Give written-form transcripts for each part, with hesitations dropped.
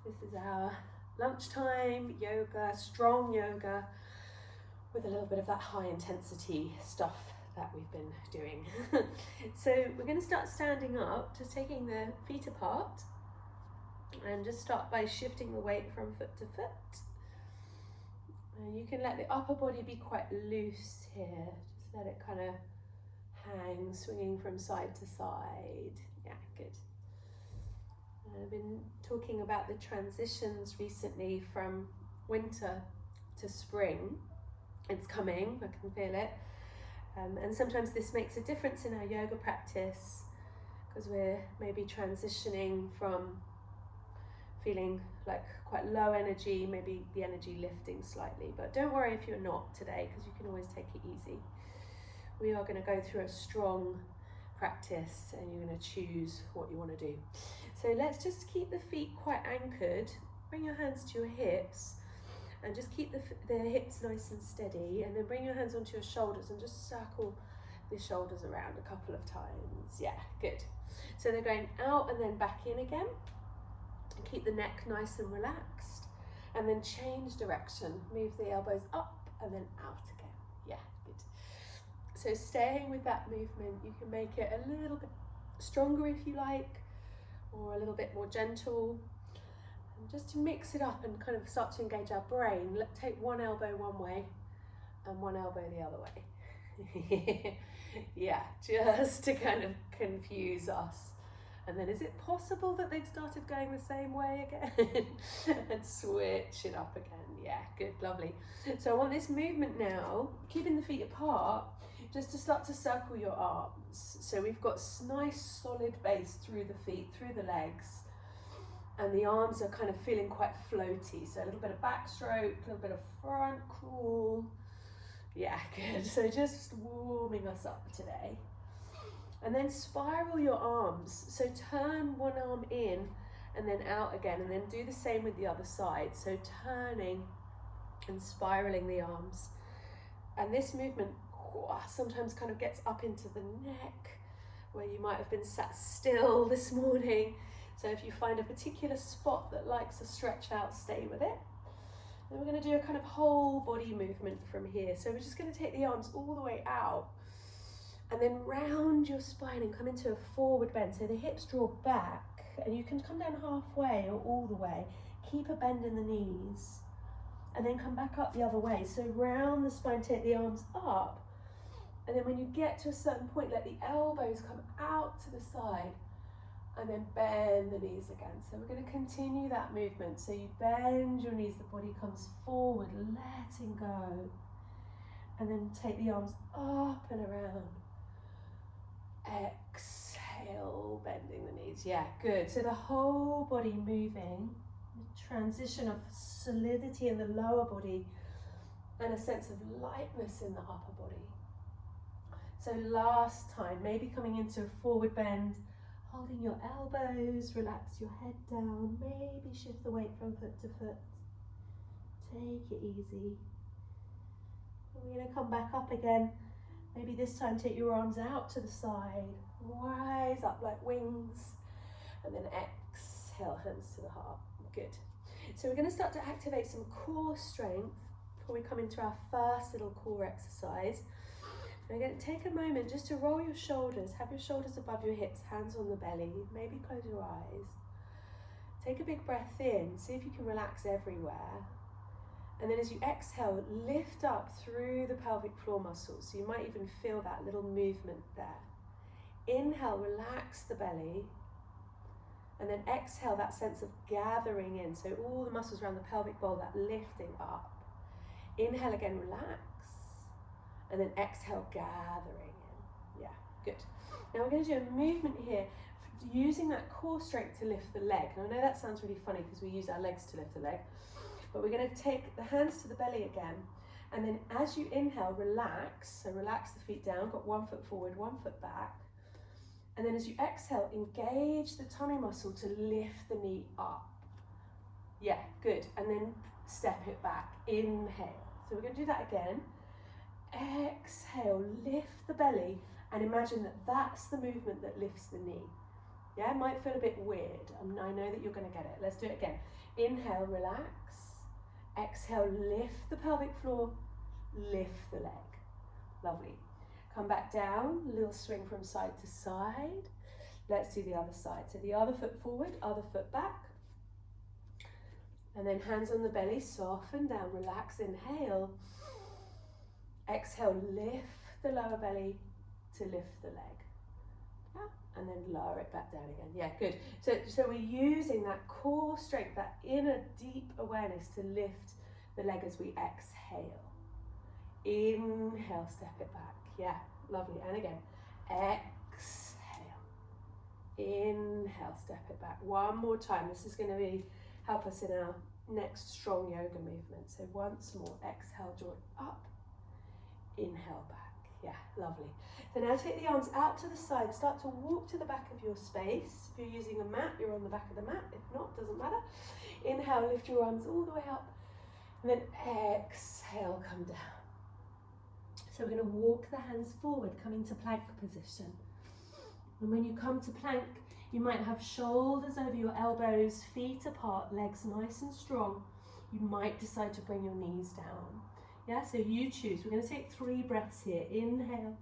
This is our lunchtime yoga, strong yoga, with a little bit of that high intensity stuff that we've been doing. So we're going to start standing up, just taking the feet apart, and just start by shifting the weight from foot to foot. And you can let the upper body be quite loose here. Just let it kind of hang, swinging from side to side. Yeah, good. I've been talking about the transitions recently from winter to spring. It's coming, I can feel it. And sometimes this makes a difference in our yoga practice because we're maybe transitioning from feeling like quite low energy, maybe the energy lifting slightly. But don't worry if you're not today, because you can always take it easy. We are going to go through a strong practice and you're going to choose what you want to do. So let's just keep the feet quite anchored. Bring your hands to your hips and just keep the hips nice and steady, and then bring your hands onto your shoulders and just circle the shoulders around a couple of times. Yeah, good. So they're going out and then back in again. Keep the neck nice and relaxed, and then change direction. Move the elbows up and then out again. Yeah, good. So staying with that movement, you can make it a little bit stronger if you like, or a little bit more gentle. And just to mix it up and kind of start to engage our brain, let's take one elbow one way and one elbow the other way. Yeah, just to kind of confuse us. And then is it possible that they've started going the same way again? And switch it up again. Yeah, good, lovely. So I want this movement now, keeping the feet apart, just to start to circle your arms. So we've got nice solid base through the feet, through the legs. And the arms are kind of feeling quite floaty. So a little bit of backstroke, a little bit of front crawl. Yeah, good. So just warming us up today. And then spiral your arms. So turn one arm in and then out again, and then do the same with the other side. So turning and spiraling the arms. And this movement sometimes kind of gets up into the neck, where you might have been sat still this morning. So if you find a particular spot that likes a stretch out, stay with it. Then we're going to do a kind of whole body movement from here. So we're just going to take the arms all the way out, and then round your spine and come into a forward bend. So the hips draw back, and you can come down halfway or all the way. Keep a bend in the knees, and then come back up the other way. So round the spine, take the arms up, and then when you get to a certain point, let the elbows come out to the side, and then bend the knees again. So we're going to continue that movement. So you bend your knees, the body comes forward, letting go, and then take the arms up and around. Exhale, bending the knees. Yeah, good. So the whole body moving, the transition of solidity in the lower body and a sense of lightness in the upper body. So last time, maybe coming into a forward bend, holding your elbows, relax your head down, maybe shift the weight from foot to foot. Take it easy. We're going to come back up again. Maybe this time take your arms out to the side, rise up like wings, and then exhale, hands to the heart. Good. So we're going to start to activate some core strength before we come into our first little core exercise. We're going to take a moment just to roll your shoulders, have your shoulders above your hips, hands on the belly, maybe close your eyes. Take a big breath in, see if you can relax everywhere. And then as you exhale, lift up through the pelvic floor muscles. So you might even feel that little movement there. Inhale, relax the belly. And then exhale, that sense of gathering in. So all the muscles around the pelvic bowl, that lifting up. Inhale again, relax. And then exhale, gathering in. Yeah, good. Now we're going to do a movement here, using that core strength to lift the leg. And I know that sounds really funny because we use our legs to lift the leg. But we're going to take the hands to the belly again, and then as you inhale, relax. So relax the feet down, got 1 foot forward, 1 foot back. And then as you exhale, engage the tummy muscle to lift the knee up. Yeah, good. And then step it back, inhale. So we're going to do that again. Exhale, lift the belly, and imagine that that's the movement that lifts the knee. Yeah, it might feel a bit weird. I know that you're going to get it. Let's do it again. Inhale, relax. Exhale, lift the pelvic floor, lift the leg. Lovely. Come back down, little swing from side to side. Let's do the other side. So the other foot forward, other foot back. And then hands on the belly, soften down, relax, inhale. Exhale, lift the lower belly to lift the leg. Yeah, and then lower it back down again. Yeah, good. So we're using that core strength, that inner deep awareness to lift the leg as we exhale. Inhale, step it back. Yeah, lovely. And again, exhale. Inhale, step it back. One more time. This is going to help us in our next strong yoga movement. So once more, exhale, draw it up. Inhale back. Yeah, lovely. So now take the arms out to the side. Start to walk to the back of your space. If you're using a mat, you're on the back of the mat. If not, doesn't matter. Inhale, lift your arms all the way up. And then exhale, come down. So we're going to walk the hands forward, coming to plank position. And when you come to plank, you might have shoulders over your elbows, feet apart, legs nice and strong. You might decide to bring your knees down. Yeah, so you choose. We're going to take 3 breaths here. Inhale,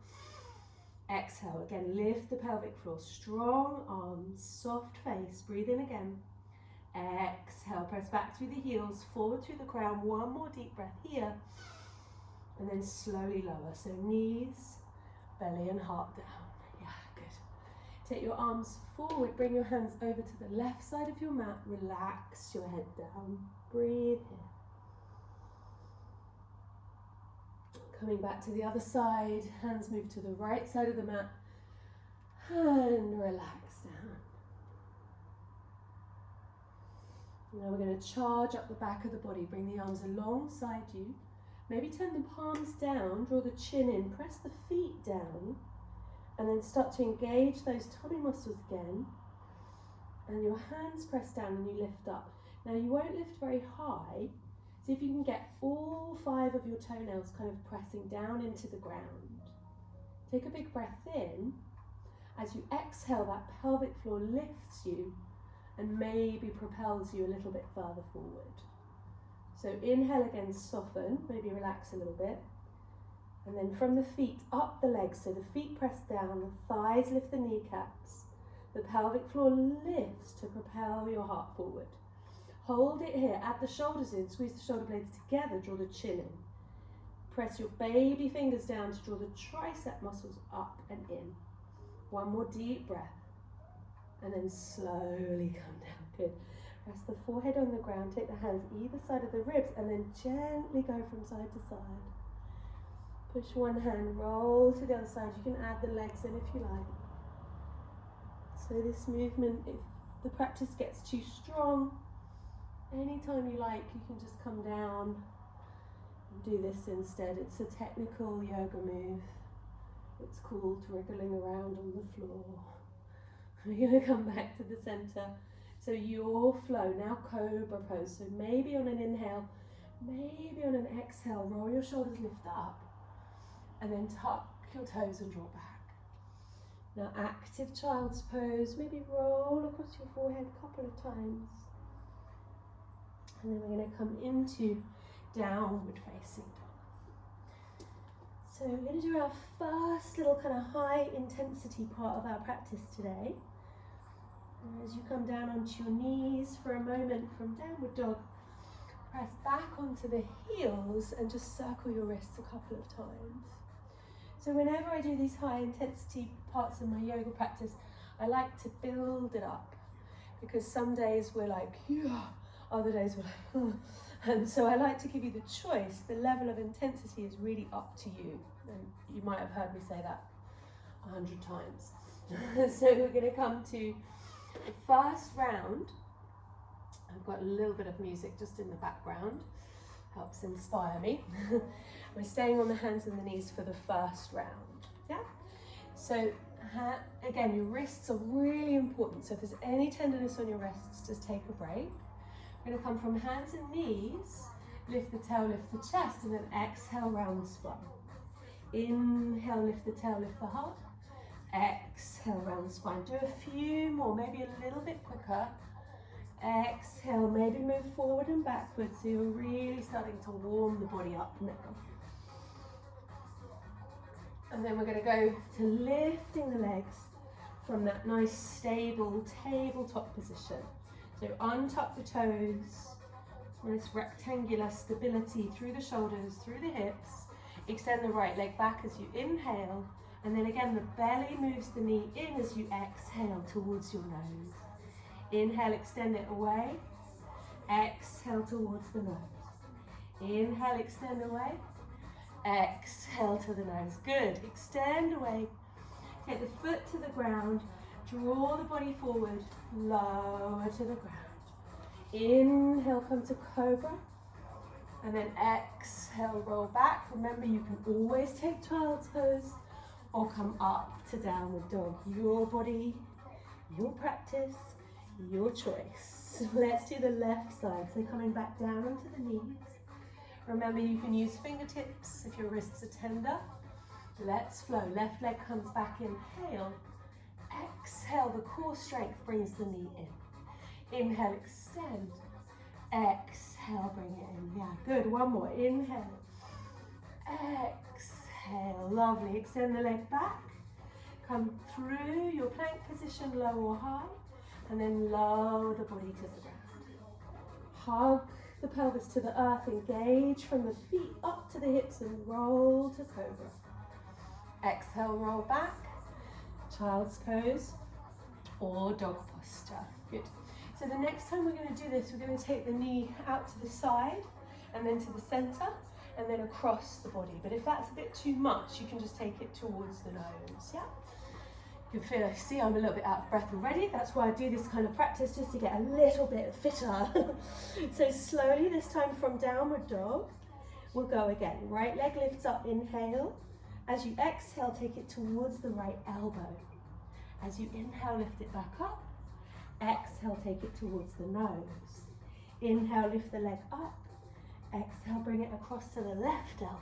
exhale. Again, lift the pelvic floor. Strong arms, soft face. Breathe in again. Exhale, press back through the heels, forward through the crown. One more deep breath here. And then slowly lower. So knees, belly and heart down. Yeah, good. Take your arms forward. Bring your hands over to the left side of your mat. Relax your head down. Breathe here. Coming back to the other side, hands move to the right side of the mat and relax down. Now we're going to charge up the back of the body, bring the arms alongside you, maybe turn the palms down, draw the chin in, press the feet down, and then start to engage those tummy muscles again, and your hands press down and you lift up. Now you won't lift very high. See if you can get all 5 of your toenails kind of pressing down into the ground. Take a big breath in. As you exhale, that pelvic floor lifts you and maybe propels you a little bit further forward. So inhale again, soften, maybe relax a little bit. And then from the feet up the legs, so the feet press down, the thighs lift the kneecaps. The pelvic floor lifts to propel your heart forward. Hold it here, add the shoulders in, squeeze the shoulder blades together, draw the chin in. Press your baby fingers down to draw the tricep muscles up and in. One more deep breath. And then slowly come down, good. Press the forehead on the ground, take the hands either side of the ribs, and then gently go from side to side. Push one hand, roll to the other side. You can add the legs in if you like. So this movement, if the practice gets too strong, anytime you like, you can just come down and do this instead. It's a technical yoga move. It's called wriggling around on the floor. We're going to come back to the center. So your flow, now cobra pose. So maybe on an inhale, maybe on an exhale, roll your shoulders, lift up, and then tuck your toes and draw back. Now active child's pose, maybe roll across your forehead a couple of times. And then we're going to come into downward facing dog. So we're going to do our first little kind of high intensity part of our practice today. And as you come down onto your knees for a moment from downward dog, press back onto the heels and just circle your wrists a couple of times. So whenever I do these high intensity parts of my yoga practice, I like to build it up, because some days we're like, yeah, other days we're like, oh. And so I like to give you the choice. The level of intensity is really up to you. And you might have heard me say that 100 times. So we're going to come to the first round. I've got a little bit of music just in the background. Helps inspire me. We're staying on the hands and the knees for the first round. Yeah? So again, your wrists are really important. So if there's any tenderness on your wrists, just take a break. We're going to come from hands and knees, lift the tail, lift the chest, and then exhale, round the spine. Inhale, lift the tail, lift the heart. Exhale, round the spine. Do a few more, maybe a little bit quicker. Exhale, maybe move forward and backwards so you're really starting to warm the body up now. And then we're going to go to lifting the legs from that nice stable tabletop position. So untuck the toes, nice rectangular stability through the shoulders, through the hips. Extend the right leg back as you inhale, and then again the belly moves the knee in as you exhale towards your nose. Inhale, extend it away. Exhale towards the nose. Inhale, extend away. Exhale to the nose. Good. Extend away. Take the foot to the ground. Draw the body forward. Lower to the ground. Inhale, come to cobra. And then exhale, roll back. Remember, you can always take child's pose or come up to downward dog. Your body, your practice, your choice. Let's do the left side. So coming back down onto the knees. Remember, you can use fingertips if your wrists are tender. Let's flow. Left leg comes back. Inhale. Exhale. The core strength brings the knee in. Inhale, extend. Exhale, bring it in. Yeah, good. One more. Inhale. Exhale. Lovely. Extend the leg back. Come through your plank position, low or high. And then lower the body to the ground. Hug the pelvis to the earth. Engage from the feet up to the hips and roll to cobra. Exhale, roll back. Child's pose or dog posture. Good. So the next time we're going to do this, we're going to take the knee out to the side and then to the center and then across the body. But if that's a bit too much, you can just take it towards the nose, yeah? You can feel, see, I'm a little bit out of breath already. That's why I do this kind of practice, just to get a little bit fitter. So slowly, this time from downward dog, we'll go again. Right leg lifts up, inhale. As you exhale, take it towards the right elbow. As you inhale, lift it back up. Exhale, take it towards the nose. Inhale, lift the leg up. Exhale, bring it across to the left elbow.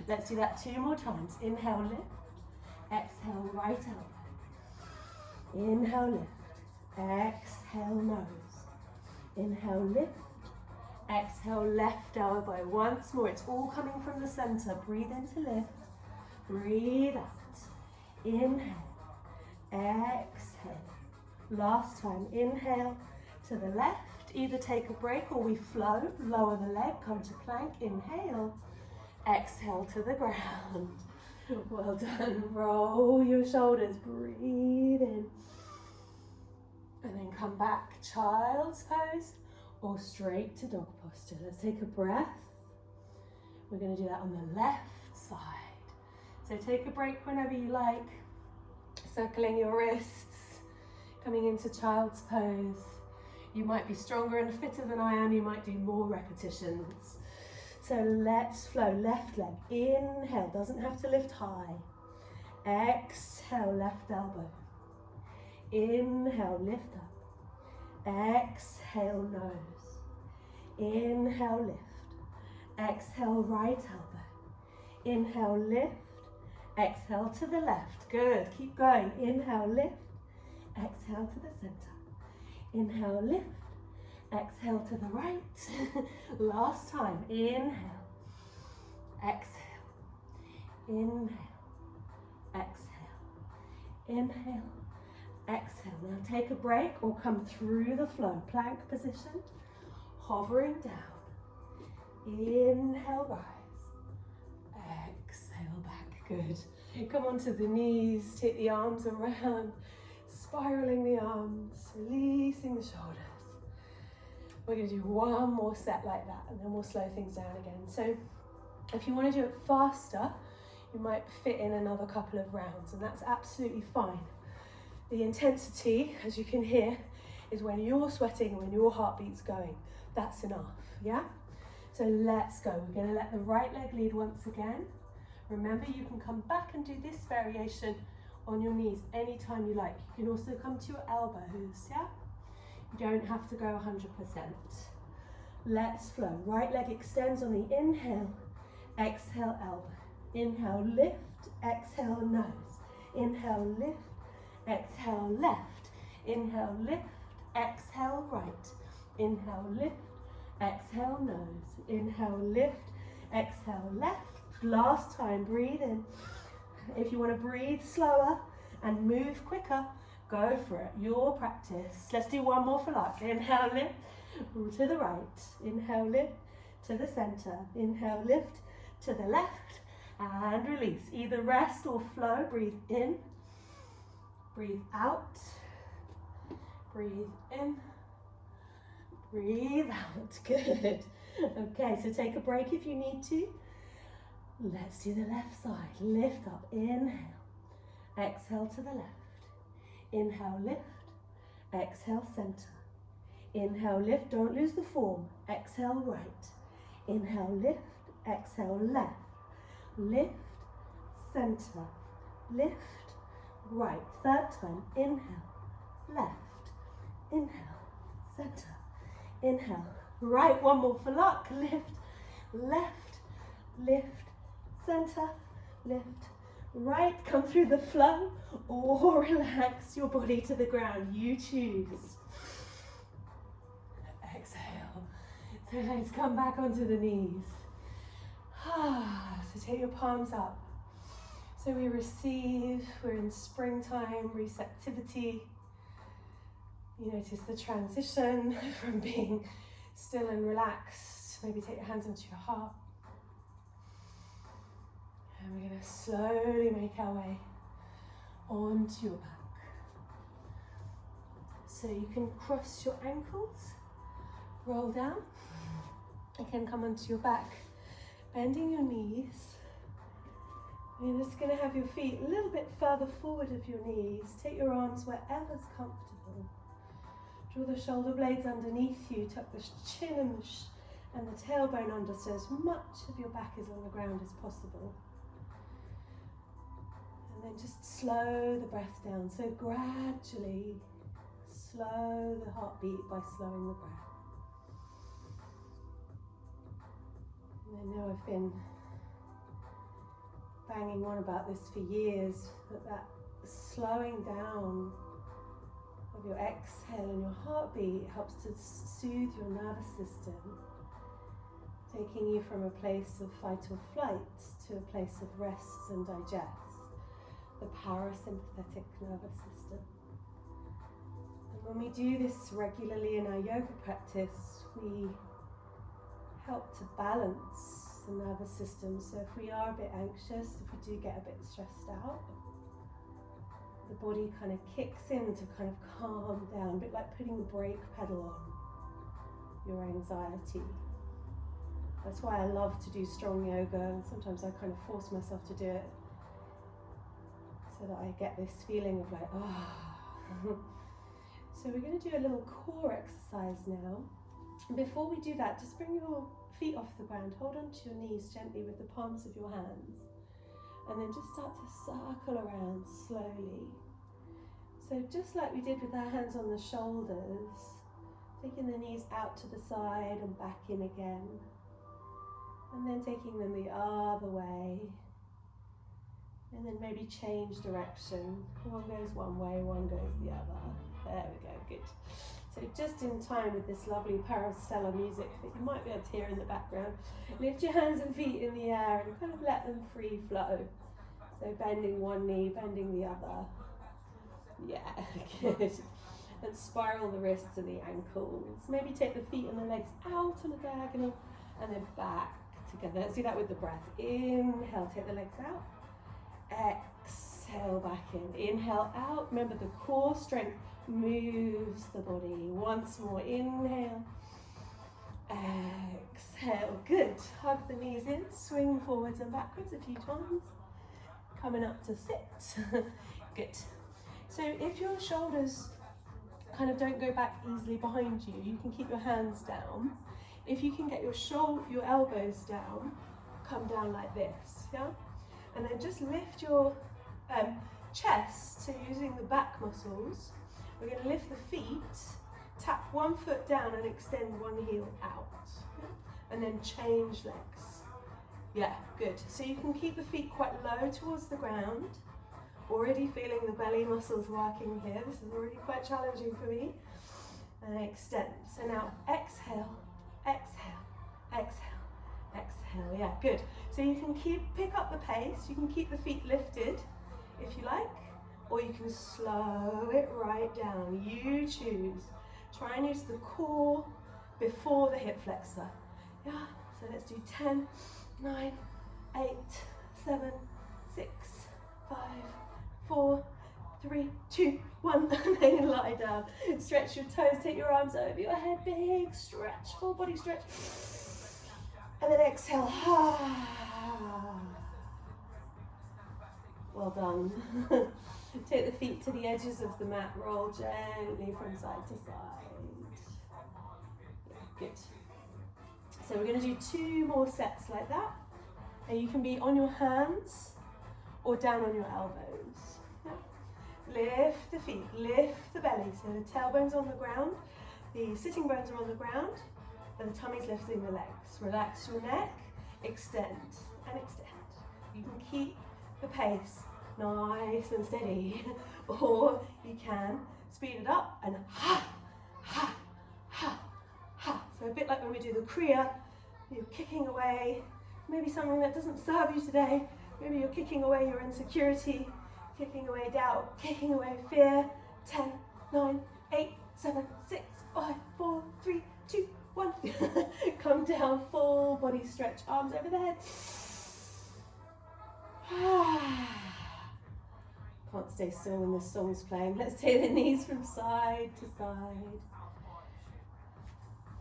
Let's do that 2 more times. Inhale, lift. Exhale, right elbow. Inhale, lift. Exhale, nose. Inhale, lift. Exhale, left elbow. Once more. It's all coming from the center. Breathe in to lift. Breathe out. Inhale. Exhale. Last time. Inhale to the left. Either take a break or we flow. Lower the leg. Come to plank. Inhale. Exhale to the ground. Well done. Roll your shoulders. Breathe in. And then come back. Child's pose or straight to dog posture. Let's take a breath. We're going to do that on the left side. So take a break whenever you like. Circling your wrists. Coming into child's pose. You might be stronger and fitter than I am. You might do more repetitions. So let's flow. Left leg. Inhale. Doesn't have to lift high. Exhale. Left elbow. Inhale. Lift up. Exhale. Nose. Inhale. Lift. Exhale. Right elbow. Inhale. Lift. Exhale to the left. Good. Keep going. Inhale. Lift. Exhale to the center. Inhale. Lift. Exhale to the right. Last time. Inhale. Exhale. Inhale. Exhale. Inhale. Exhale. Now take a break or come through the flow. Plank position. Hovering down. Inhale, rise. Exhale back. Good. Come onto the knees. Take the arms around. Spiraling the arms. Releasing the shoulders. We're going to do one more set like that and then we'll slow things down again. So if you want to do it faster, you might fit in another couple of rounds and that's absolutely fine. The intensity, as you can hear, is when you're sweating, when your heartbeat's going. That's enough, yeah? So let's go. We're going to let the right leg lead once again. Remember, you can come back and do this variation on your knees anytime you like. You can also come to your elbows, yeah? You don't have to go 100%. Let's flow. Right leg extends on the inhale. Exhale, elbow. Inhale, lift. Exhale, nose. Inhale, lift. Exhale, left. Inhale, lift. Exhale, right. Inhale, lift. Exhale, nose. Inhale, lift. Exhale, left. Last time, breathe in. If you want to breathe slower and move quicker, go for it. Your practice. Let's do one more for luck. Inhale, lift to the right. Inhale, lift to the center. Inhale, lift to the left. And release. Either rest or flow. Breathe in. Breathe out. Breathe in. Breathe out. Good. Okay, so take a break if you need to. Let's do the left side. Lift up. Inhale. Exhale to the left. Inhale, lift. Exhale, center. Inhale, lift. Don't lose the form. Exhale, right. Inhale, lift. Exhale, left. Lift, center. Lift, right. Third time. Inhale, left. Inhale, center. Inhale, right. One more for luck. Lift, left, lift, center, lift, right. Come through the flow or relax your body to the ground. You choose. Exhale. So let's come back onto the knees. So take your palms up. So we receive, we're in springtime, receptivity. You notice the transition from being still and relaxed. Maybe take your hands onto your heart. And we're going to slowly make our way onto your back. So you can cross your ankles, roll down. You can come onto your back, bending your knees. You're just going to have your feet a little bit further forward of your knees. Take your arms wherever's comfortable. Draw the shoulder blades underneath you. Tuck the chin and the tailbone under so as much of your back is on the ground as possible. And then just slow the breath down. So gradually slow the heartbeat by slowing the breath. And I know I've been banging on about this for years, that slowing down of your exhale and your heartbeat helps to soothe your nervous system, taking you from a place of fight or flight to a place of rest and digest, the parasympathetic nervous system. And when we do this regularly in our yoga practice, we help to balance the nervous system. So if we are a bit anxious, if we do get a bit stressed out, the body kind of kicks in to kind of calm down, a bit like putting the brake pedal on your anxiety. That's why I love to do strong yoga, and sometimes I kind of force myself to do it so that I get this feeling of like, So we're going to do a little core exercise now. And before we do that, just bring your feet off the ground, hold onto your knees gently with the palms of your hands, and then just start to circle around slowly. So just like we did with our hands on the shoulders, taking the knees out to the side and back in again, and then taking them the other way, and then maybe change direction. One goes one way, one goes the other. There we go, good. So just in time with this lovely parastellar music that you might be able to hear in the background, lift your hands and feet in the air and kind of let them free flow. So bending one knee, bending the other. Yeah, good. And spiral the wrists and the ankles. Maybe take the feet and the legs out on a diagonal and then back together. Let's do that with the breath. Inhale, take the legs out. Exhale, back in. Inhale, out. Remember the core strength moves the body. Once more, inhale, exhale, good. Hug the knees in, swing forwards and backwards a few times. Coming up to sit, good. So if your shoulders kind of don't go back easily behind you, you can keep your hands down. If you can get your elbows down, come down like this, yeah? And then just lift your chest, so using the back muscles. We're going to lift the feet, tap one foot down and extend one heel out. Yeah? And then change legs. Yeah, good. So you can keep the feet quite low towards the ground, Already feeling the belly muscles working here. This is already quite challenging for me. And extend. So now exhale, exhale, exhale, exhale. Yeah, good. So you can pick up the pace. You can keep the feet lifted if you like, or you can slow it right down. You choose. Try and use the core before the hip flexor. Yeah, so let's do 10, 9, 8, 7, 6, 5, 4, 3, 2, 1, and then lie down. Stretch your toes, take your arms over your head, big stretch, full body stretch. And then exhale. Well done. Take the feet to the edges of the mat, roll gently from side to side. Yeah, good. So we're going to do 2 more sets like that. And you can be on your hands or down on your elbows. Lift the feet, lift the belly. So the tailbone's on the ground, the sitting bones are on the ground, and the tummy's lifting the legs. Relax your neck, extend and extend. You can keep the pace nice and steady, or you can speed it up and ha, ha, ha, ha. So a bit like when we do the Kriya, you're kicking away, maybe something that doesn't serve you today. Maybe you're kicking away your insecurity, kicking away doubt, kicking away fear. 10, 9, 8, 7, 6, 5, 4, 3, 2, 1. Come down, full body stretch, arms over the head. Can't stay still when this song's playing. Let's take the knees from side to side.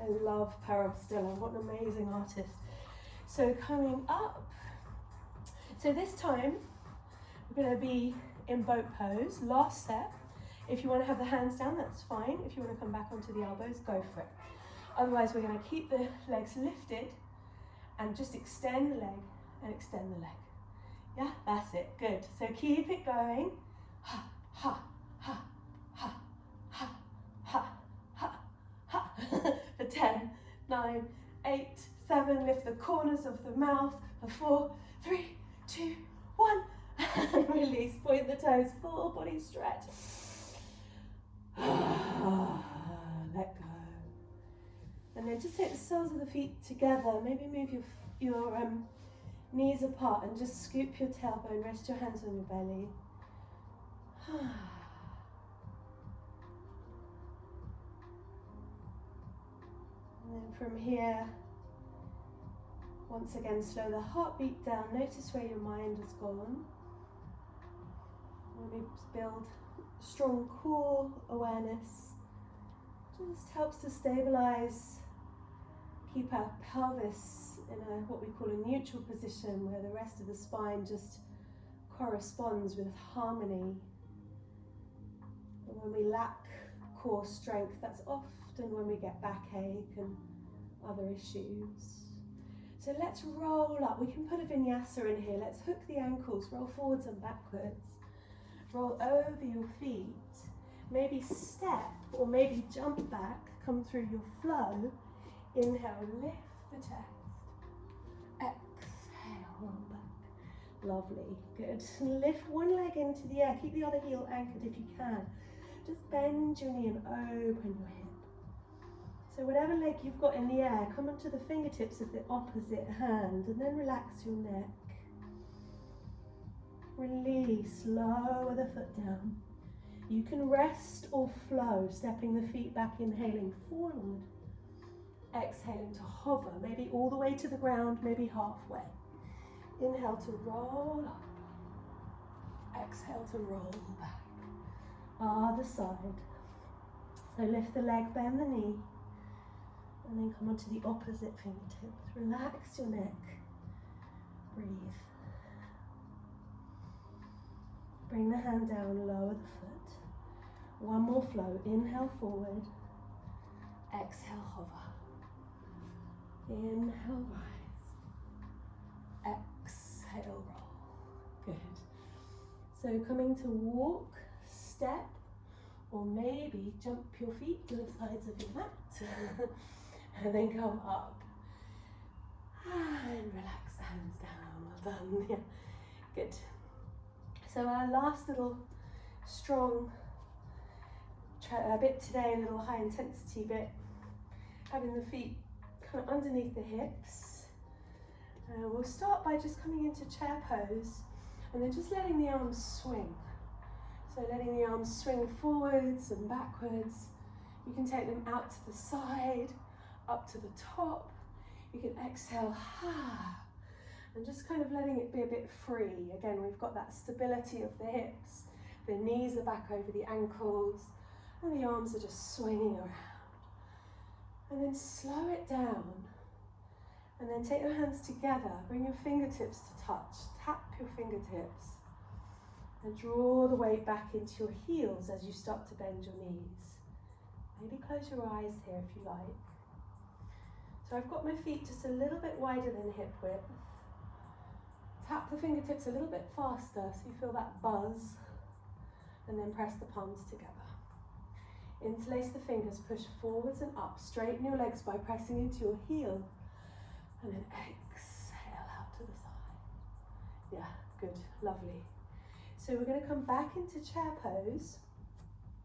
I love Parabstella, what an amazing artist. So coming up, so this time we're going to be in boat pose, last set. If you want to have the hands down, that's fine. If you want to come back onto the elbows, go for it. Otherwise, we're going to keep the legs lifted and just extend the leg and extend the leg. Yeah, that's it, good. So keep it going. Ha, ha, ha, ha, ha, ha, ha, ha. For 10, 9, 8, 7, lift the corners of the mouth. For 4, 3, 2, 1. And release, point the toes, full body stretch. Let go. And then just take the soles of the feet together. Maybe move your knees apart and just scoop your tailbone, rest your hands on your belly. And then from here, once again, slow the heartbeat down. Notice where your mind has gone. When we build strong core awareness, just helps to stabilize, keep our pelvis in what we call a neutral position, where the rest of the spine just corresponds with harmony. And when we lack core strength, that's often when we get backache and other issues. So let's roll up. We can put a vinyasa in here. Let's hook the ankles, roll forwards and backwards. Roll over your feet. Maybe step or maybe jump back, come through your flow. Inhale, lift the chest. Exhale, roll back. Lovely, good. Lift one leg into the air. Keep the other heel anchored if you can. Just bend your knee and open your hip. So whatever leg you've got in the air, come onto the fingertips of the opposite hand and then relax your neck. Release, lower the foot down. You can rest or flow, stepping the feet back, inhaling forward. Exhaling to hover, maybe all the way to the ground, maybe halfway. Inhale to roll up. Exhale to roll back. Other side. So lift the leg, bend the knee, and then come onto the opposite fingertips. Relax your neck. Breathe. Bring the hand down, lower the foot. One more flow. Inhale forward. Exhale, hover. Inhale, rise. Exhale, roll. Good. So coming to walk, step, or maybe jump your feet to the sides of your mat. And then come up. And relax the hands down. Well done. Yeah. Good. So our last little strong bit today, a little high intensity bit, having the feet kind of underneath the hips. We'll start by just coming into chair pose and then just letting the arms swing. So letting the arms swing forwards and backwards. You can take them out to the side, up to the top. You can exhale, and just kind of letting it be a bit free. Again, we've got that stability of the hips. The knees are back over the ankles, and the arms are just swinging around. And then slow it down. And then take your hands together, bring your fingertips to touch, tap your fingertips, and draw the weight back into your heels as you start to bend your knees. Maybe close your eyes here if you like. So I've got my feet just a little bit wider than hip width. Tap the fingertips a little bit faster so you feel that buzz, and then press the palms together. Interlace the fingers, push forwards and up, straighten your legs by pressing into your heel, and then exhale out to the side. Yeah, good, lovely. So we're going to come back into chair pose,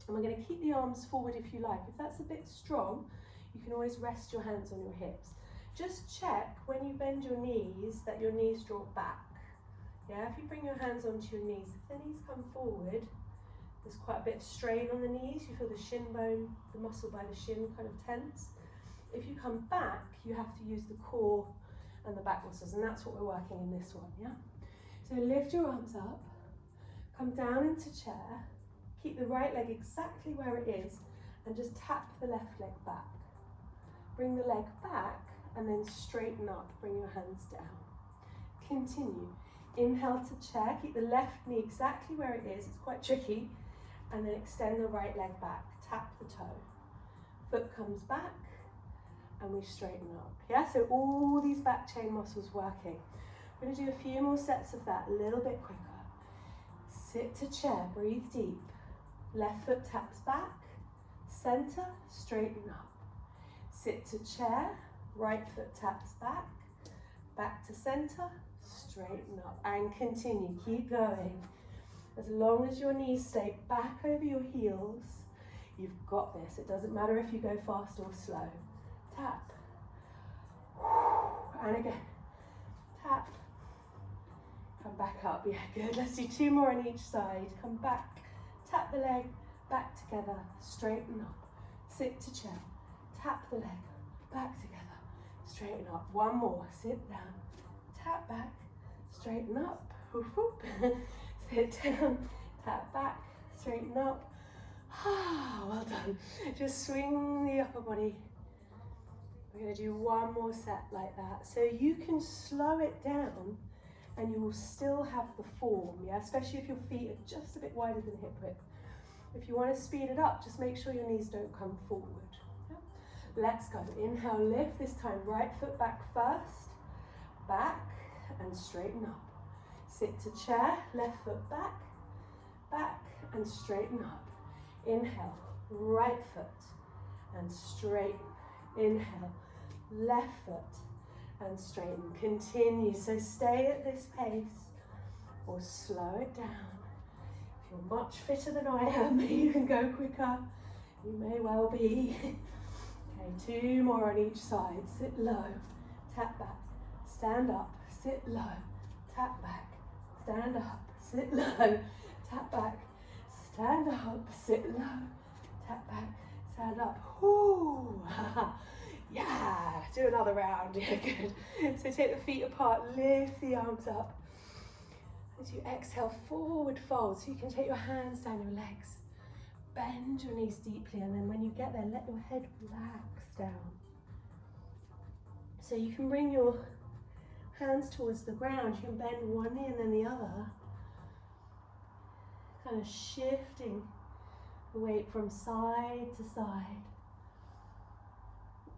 and we're going to keep the arms forward if you like. If that's a bit strong, you can always rest your hands on your hips. Just check when you bend your knees that your knees draw back. Yeah, if you bring your hands onto your knees, if the knees come forward, there's quite a bit of strain on the knees. You feel the shin bone, the muscle by the shin kind of tense. If you come back, you have to use the core and the back muscles, and that's what we're working in this one, yeah? So lift your arms up, come down into chair, keep the right leg exactly where it is, and just tap the left leg back. Bring the leg back, and then straighten up, bring your hands down. Continue. Inhale to chair, keep the left knee exactly where it is, it's quite tricky, and then extend the right leg back, tap the toe. Foot comes back, and we straighten up. Yeah, so all these back chain muscles working. We're gonna do a few more sets of that, a little bit quicker. Sit to chair, breathe deep. Left foot taps back, center, straighten up. Sit to chair, right foot taps back to center, straighten up, and continue, keep going. As long as your knees stay back over your heels, you've got this. It doesn't matter if you go fast or slow. Tap, and again, tap, come back up, yeah, good. Let's do two more on each side. Come back, tap the leg, back together, straighten up. Sit to chair, tap the leg, back together, straighten up. One more, sit down, tap back, straighten up, whoop, whoop. Sit down, tap back, straighten up. Well done. Just swing the upper body. We're going to do one more set like that. So you can slow it down and you will still have the form, yeah? Especially if your feet are just a bit wider than hip width. If you want to speed it up, just make sure your knees don't come forward. Yeah? Let's go. Inhale, lift. This time, right foot back first. Back and straighten up. Sit to chair, left foot back, back and straighten up. Inhale, right foot and straighten. Inhale, left foot and straighten. Continue, so stay at this pace or slow it down. If you're much fitter than I am, you can go quicker. You may well be. Okay, two more on each side. Sit low, tap back, stand up, sit low, tap back, stand up, sit low, tap back, stand up, sit low, tap back, stand up. Ooh. Yeah, do another round. Yeah, good. So take the feet apart, lift the arms up. As you exhale, forward fold. So you can take your hands down your legs, bend your knees deeply, and then when you get there, let your head relax down. So you can bring your hands towards the ground. You can bend one knee and then the other. Kind of shifting the weight from side to side.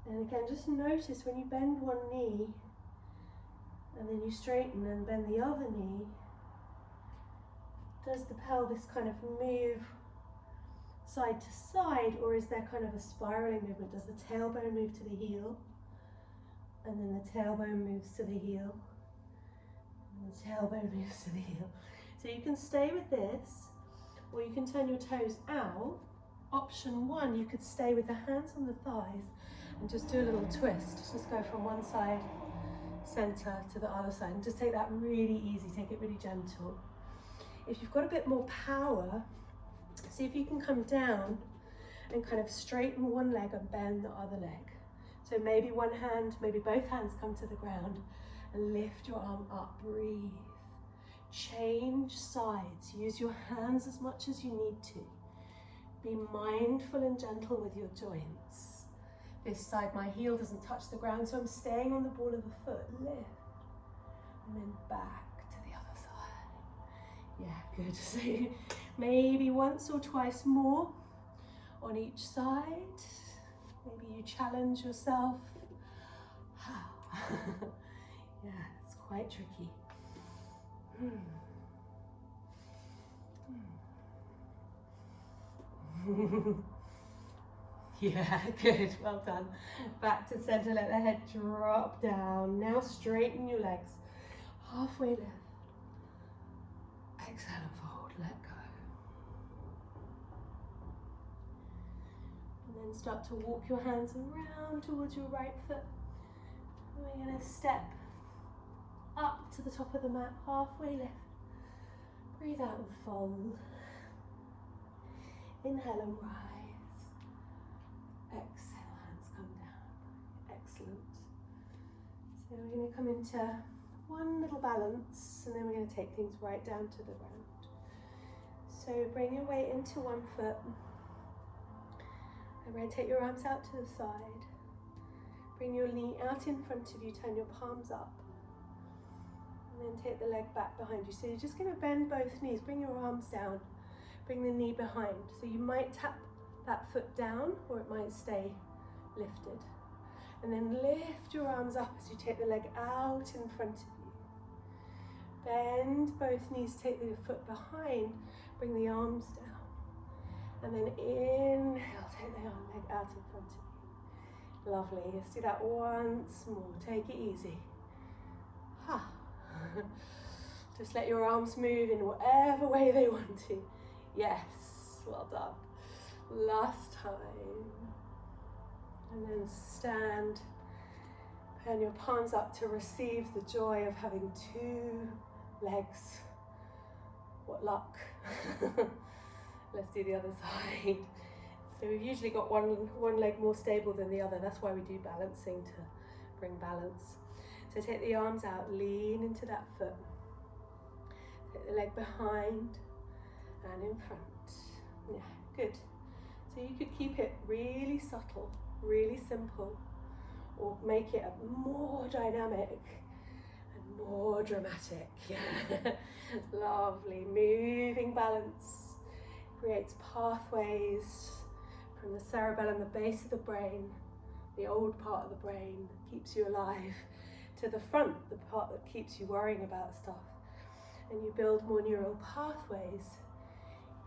And again, just notice when you bend one knee and then you straighten and bend the other knee, does the pelvis kind of move side to side, or is there kind of a spiraling movement? Does the tailbone move to the heel? And then the tailbone moves to the heel. And the tailbone moves to the heel. So you can stay with this, or you can turn your toes out. Option one, you could stay with the hands on the thighs and just do a little twist. Just go from one side, center, to the other side, and just take that really easy, take it really gentle. If you've got a bit more power, see if you can come down and kind of straighten one leg and bend the other leg. So maybe one hand, maybe both hands come to the ground and lift your arm up, breathe. Change sides, use your hands as much as you need to. Be mindful and gentle with your joints. This side, my heel doesn't touch the ground, so I'm staying on the ball of the foot. Lift, and then back to the other side. Yeah, good. So maybe once or twice more on each side. Maybe you challenge yourself. Yeah, it's quite tricky. Yeah, good, well done. Back to center, let the head drop down. Now straighten your legs. Halfway lift. Exhale and fold, let go. And then start to walk your hands around towards your right foot. And we're going to step up to the top of the mat, halfway lift. Breathe out and fold. Inhale and rise. Exhale, hands come down. Excellent. So we're going to come into one little balance, and then we're going to take things right down to the ground. So bring your weight into one foot. And rotate your arms out to the side. Bring your knee out in front of you, turn your palms up. And then take the leg back behind you. So you're just going to bend both knees, bring your arms down, bring the knee behind. So you might tap that foot down, or it might stay lifted. And then lift your arms up as you take the leg out in front of you. Bend both knees, take the foot behind, bring the arms down. And then inhale, take the arm leg out in front of you. Lovely, let's do that once more. Take it easy. Just let your arms move in whatever way they want to. Yes, well done. Last time. And then stand. Turn your palms up to receive the joy of having two legs. What luck. Let's do the other side. So we've usually got one leg more stable than the other. That's why we do balancing, to bring balance. So take the arms out, lean into that foot. Take the leg behind and in front. Yeah, good. So you could keep it really subtle, really simple, or make it more dynamic and more dramatic. Yeah. Lovely. Moving balance creates pathways from the cerebellum, the base of the brain, the old part of the brain that keeps you alive, to the front, the part that keeps you worrying about stuff. And you build more neural pathways.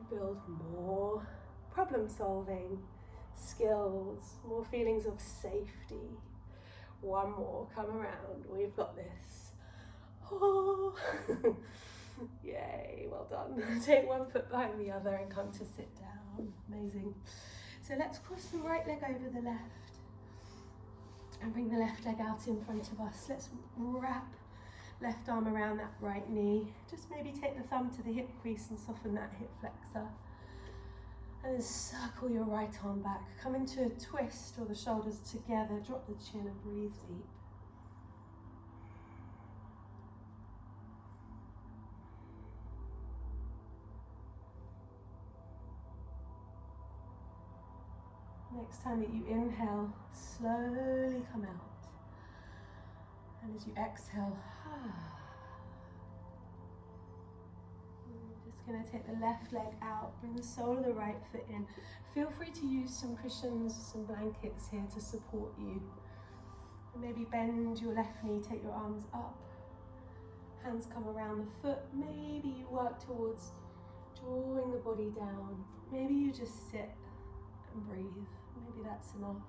You build more problem solving skills, more feelings of safety. One more, come around, we've got this. Oh. Yay, well done. Take one foot behind the other and come to sit down. Amazing. So let's cross the right leg over the left and bring the left leg out in front of us. Let's wrap left arm around that right knee. Just maybe take the thumb to the hip crease and soften that hip flexor. And then circle your right arm back. Come into a twist, or the shoulders together. Drop the chin and breathe deep. Next time that you inhale, slowly come out. And as you exhale, I'm just going to take the left leg out, bring the sole of the right foot in. Feel free to use some cushions, some blankets here to support you. And maybe bend your left knee, take your arms up. Hands come around the foot. Maybe you work towards drawing the body down. Maybe you just sit and breathe. Maybe that's enough.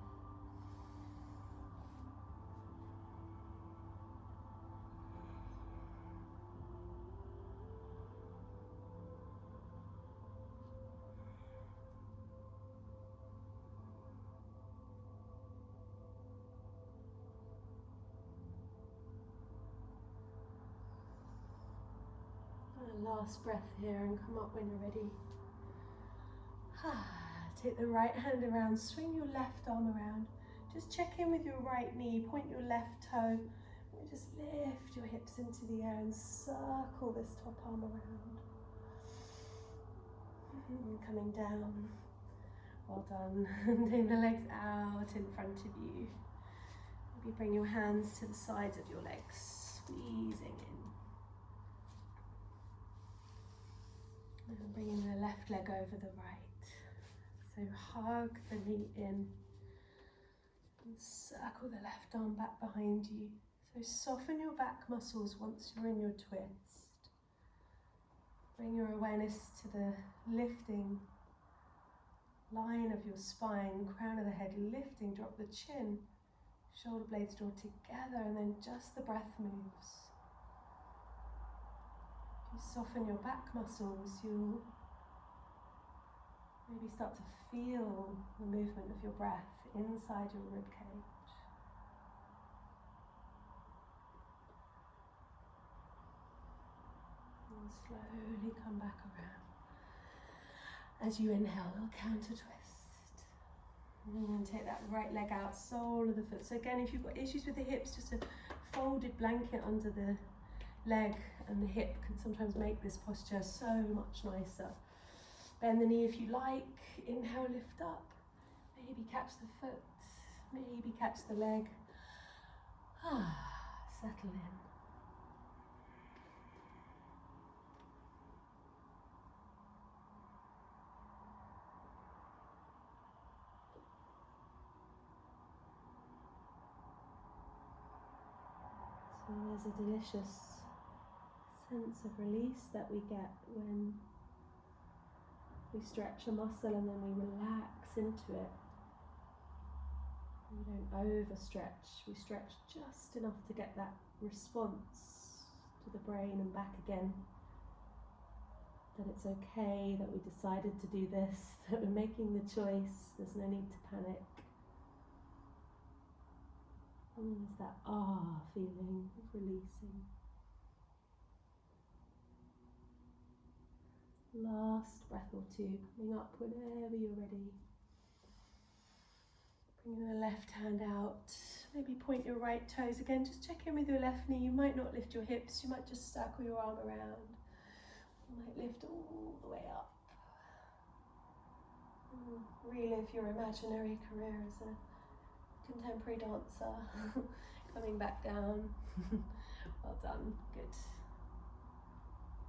last breath here and come up when you're ready. Take the right hand around, swing your left arm around. Just check in with your right knee, point your left toe. And just lift your hips into the air and circle this top arm around. And coming down. Well done. Taking the legs out in front of you. Maybe bring your hands to the sides of your legs, squeezing in. And bringing the left leg over the right. So hug the knee in and circle the left arm back behind you. So soften your back muscles once you're in your twist. Bring your awareness to the lifting line of your spine, crown of the head lifting, drop the chin, shoulder blades draw together, and then just the breath moves. If you soften your back muscles, you'll maybe start to feel the movement of your breath inside your rib cage. And slowly come back around. As you inhale, counter twist. And then take that right leg out, sole of the foot. So again, if you've got issues with the hips, just a folded blanket under the leg and the hip can sometimes make this posture so much nicer. Bend the knee if you like. Inhale, lift up. Maybe catch the foot. Maybe catch the leg. Settle in. So there's a delicious sense of release that we get when we stretch a muscle and then we relax into it. We don't overstretch, we stretch just enough to get that response to the brain and back again. That it's okay that we decided to do this, that we're making the choice, there's no need to panic. And there's that feeling of releasing. Last breath or two, coming up whenever you're ready. Bringing the left hand out, maybe point your right toes again, just check in with your left knee. You might not lift your hips, you might just circle your arm around. You might lift all the way up. And relive your imaginary career as a contemporary dancer. Coming back down. Well done, good.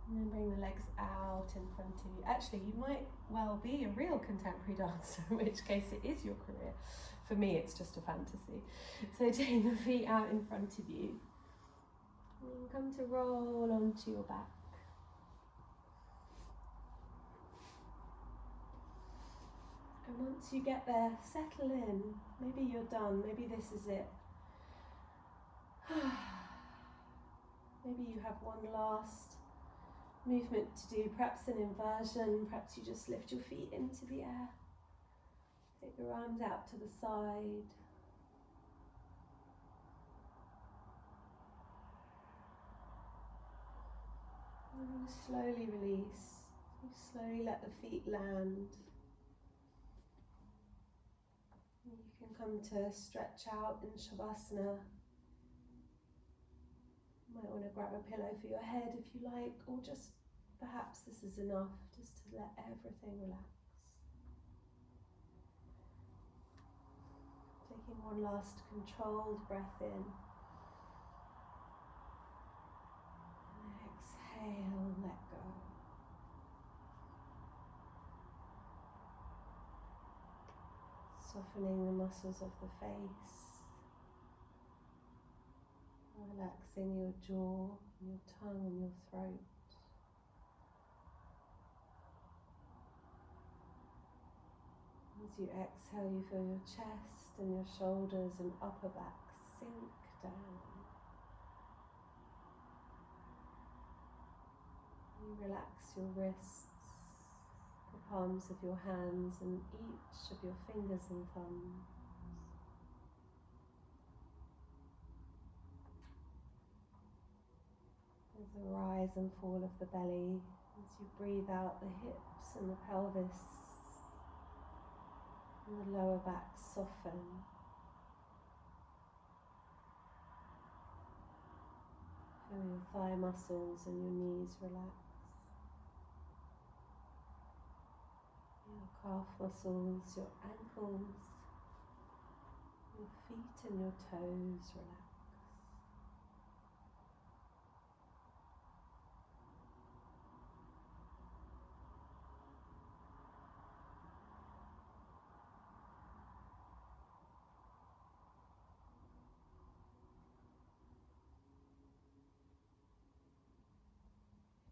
And then bring the legs out in front of you. Actually, you might well be a real contemporary dancer, in which case it is your career. For me, it's just a fantasy. So take the feet out in front of you. And come to roll onto your back. And once you get there, settle in. Maybe you're done, maybe this is it. Maybe you have one last movement to do, perhaps an inversion, perhaps you just lift your feet into the air. Take your arms out to the side. And slowly release. Slowly let the feet land. You can come to stretch out in Shavasana. You might want to grab a pillow for your head if you like, or just perhaps this is enough, just to let everything relax. Taking one last controlled breath in. And exhale, let go. Softening the muscles of the face. Relaxing your jaw, your tongue and your throat. As you exhale, you feel your chest and your shoulders and upper back sink down. You relax your wrists, the palms of your hands and each of your fingers and thumbs. There's the rise and fall of the belly. As you breathe out, the hips and the pelvis and the lower back soften. Feel your thigh muscles and your knees relax. Your calf muscles, your ankles, your feet and your toes relax.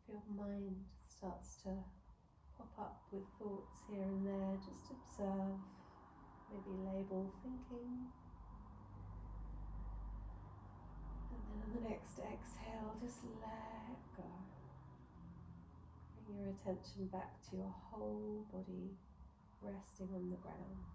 If your mind starts to pop up with thoughts here and there, just observe, maybe label thinking. And then on the next exhale, just let go. Bring your attention back to your whole body, resting on the ground.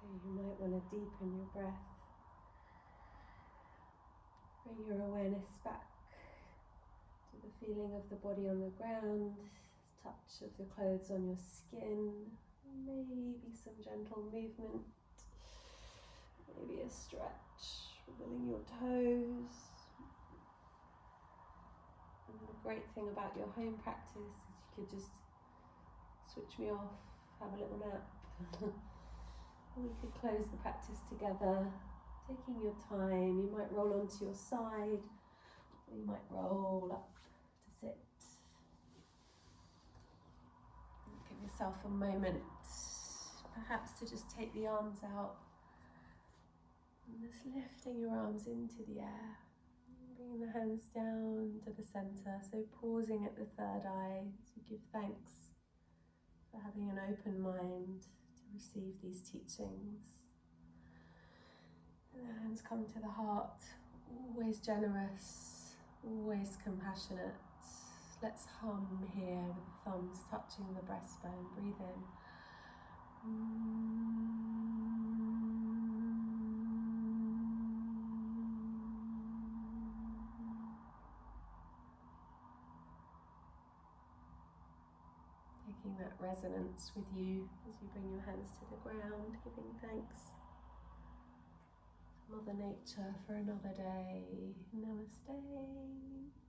So you might want to deepen your breath. Bring your awareness back to the feeling of the body on the ground, touch of the clothes on your skin, maybe some gentle movement, maybe a stretch, wiggling your toes. And the great thing about your home practice is you could just switch me off, have a little nap. We could close the practice together, taking your time. You might roll onto your side, or you might roll up to sit. Give yourself a moment, perhaps to just take the arms out, and just lifting your arms into the air, bringing the hands down to the center, so pausing at the third eye as you give thanks for having an open mind to receive these teachings. And the hands come to the heart, always generous, always compassionate. Let's hum here with the thumbs touching the breastbone. Breathe in. Taking that resonance with you as you bring your hands to the ground, giving thanks to Mother Nature for another day. Namaste.